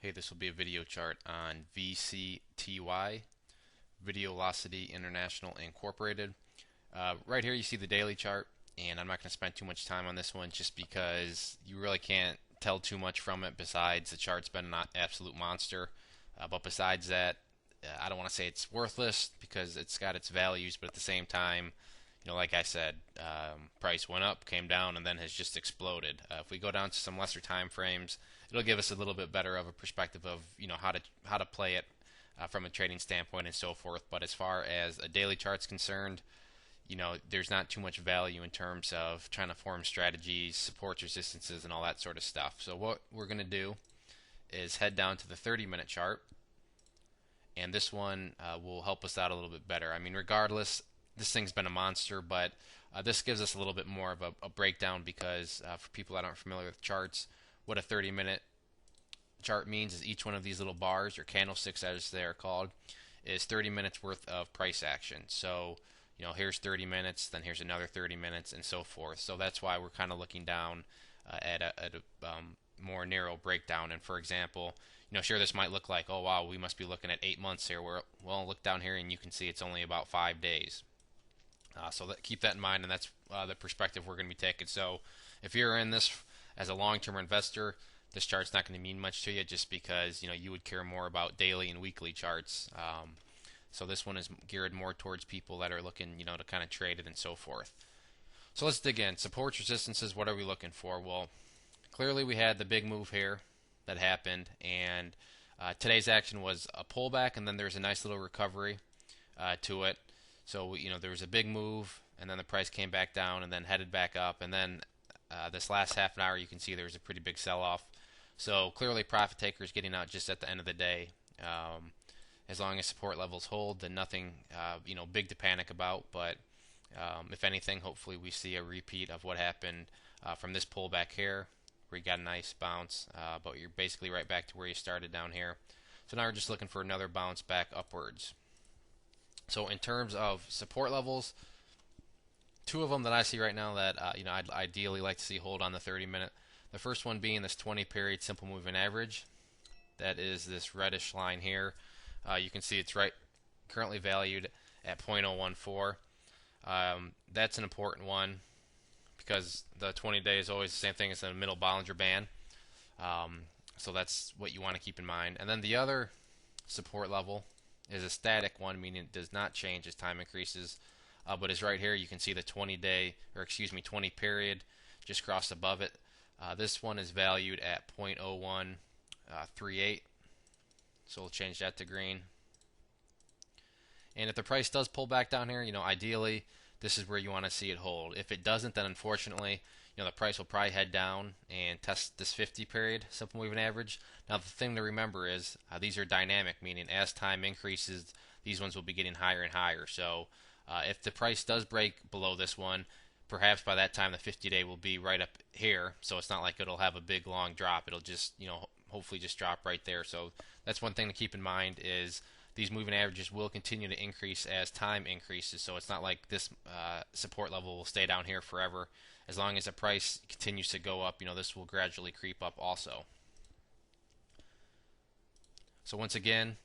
Hey, this will be a video chart on VCTY, Videolocity International Incorporated. Right here you see the daily chart, and I'm not going to spend too much time on this one just because you really can't tell too much from it besides the chart's been an absolute monster. But besides that, I don't want to say it's worthless because it's got its values, but at the same time, like I said, price went up, came down, and then has just exploded. If we go down to some lesser time frames, it'll give us a little bit better of a perspective of how to play it from a trading standpoint and so forth. But as far as a daily chart's concerned, there's not too much value in terms of trying to form strategies, supports, resistances, and all that sort of stuff. So what we're going to do is head down to the 30-minute chart, and this one will help us out a little bit better. I mean, regardless, this thing's been a monster, but this gives us a little bit more of a breakdown because for people that aren't familiar with charts, what a 30-minute chart means is each one of these little bars, or candlesticks as they are called, is 30 minutes worth of price action. So, here's 30 minutes, then here's another 30 minutes, and so forth. So that's why we're kind of looking down at a more narrow breakdown. And for example, sure, this might look like, oh wow, we must be looking at 8 months here. Well, look down here and you can see it's only about 5 days. So keep that in mind, and that's the perspective we're going to be taking. So if you're in this as a long-term investor, this chart's not going to mean much to you just because you would care more about daily and weekly charts. So this one is geared more towards people that are looking, to kind of trade it and so forth. So let's dig in. Supports, resistances, what are we looking for? Well, clearly we had the big move here that happened, and today's action was a pullback, and then there's a nice little recovery to it. So there was a big move, and then the price came back down, and then headed back up, and then this last half an hour you can see there was a pretty big sell-off. So clearly profit takers getting out just at the end of the day. As long as support levels hold, then nothing big to panic about. But if anything, hopefully we see a repeat of what happened from this pullback here, where you got a nice bounce, but you're basically right back to where you started down here. So now we're just looking for another bounce back upwards. So in terms of support levels, two of them that I see right now that I'd ideally like to see hold on the 30-minute. The first one being this 20-period simple moving average. That is this reddish line here. You can see it's currently valued at 0.014. That's an important one because the 20-day is always the same thing as the middle Bollinger Band. So that's what you want to keep in mind. And then the other support level is a static one, meaning it does not change as time increases, but is right here. You can see the 20 period just crossed above it. This one is valued at 0.0138, so we'll change that to green. And if the price does pull back down here, ideally this is where you want to see it hold. If it doesn't, then unfortunately, the price will probably head down and test this 50 period simple moving average. Now the thing to remember is these are dynamic, meaning as time increases, these ones will be getting higher and higher. So if the price does break below this one, perhaps by that time the 50-day will be right up here. So it's not like it'll have a big long drop. It'll just hopefully just drop right there. So that's one thing to keep in mind is these moving averages will continue to increase as time increases. So it's not like this support level will stay down here forever. As long as the price continues to go up, this will gradually creep up also. So once again,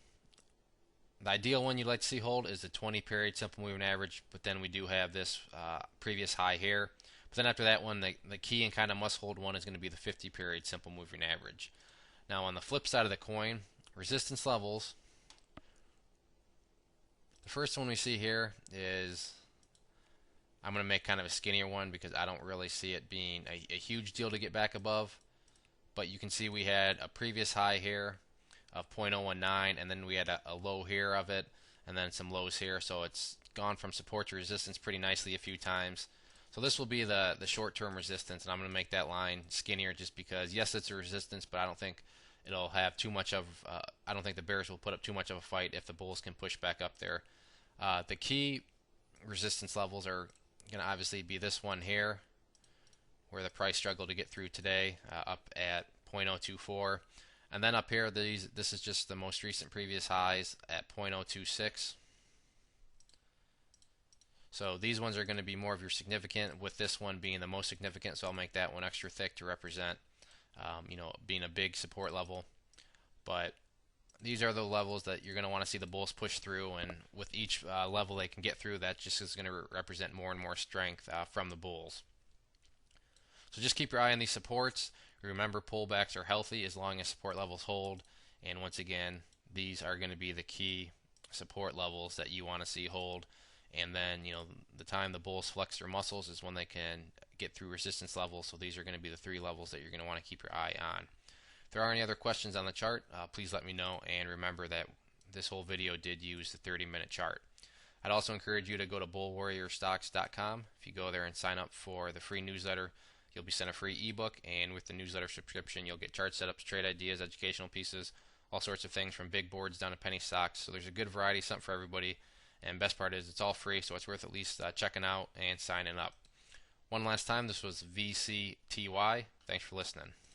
the ideal one you'd like to see hold is the 20-period simple moving average, but then we do have this previous high here. But then after that one, the key and kind of must-hold one is going to be the 50-period simple moving average. Now on the flip side of the coin, resistance levels, the first one we see here is, I'm going to make kind of a skinnier one because I don't really see it being a huge deal to get back above. But you can see we had a previous high here of 0.019, and then we had a low here of it, and then some lows here. So it's gone from support to resistance pretty nicely a few times. So this will be the short-term resistance, and I'm going to make that line skinnier just because, yes, it's a resistance, but I don't think it'll have too much of, I don't think the bears will put up too much of a fight if the bulls can push back up there. The key resistance levels are going to obviously be this one here, where the price struggled to get through today, up at 0.024. And then up here, this is just the most recent previous highs at 0.026. So these ones are going to be more of your significant, with this one being the most significant, so I'll make that one extra thick to represent being a big support level. but these are the levels that you're going to want to see the bulls push through, and with each level they can get through, that just is going to represent more and more strength from the bulls. So just keep your eye on these supports. Remember, pullbacks are healthy as long as support levels hold, and once again, these are going to be the key support levels that you want to see hold. And then, the time the bulls flex their muscles is when they can get through resistance levels. So these are going to be the 3 levels that you're going to want to keep your eye on. If there are any other questions on the chart, please let me know, and remember that this whole video did use the 30-minute chart. I'd also encourage you to go to bullwarriorstocks.com. If you go there and sign up for the free newsletter, you'll be sent a free ebook, and with the newsletter subscription, you'll get chart setups, trade ideas, educational pieces, all sorts of things from big boards down to penny stocks. So there's a good variety, something for everybody, and best part is it's all free, so it's worth at least checking out and signing up. One last time, this was VCTY. Thanks for listening.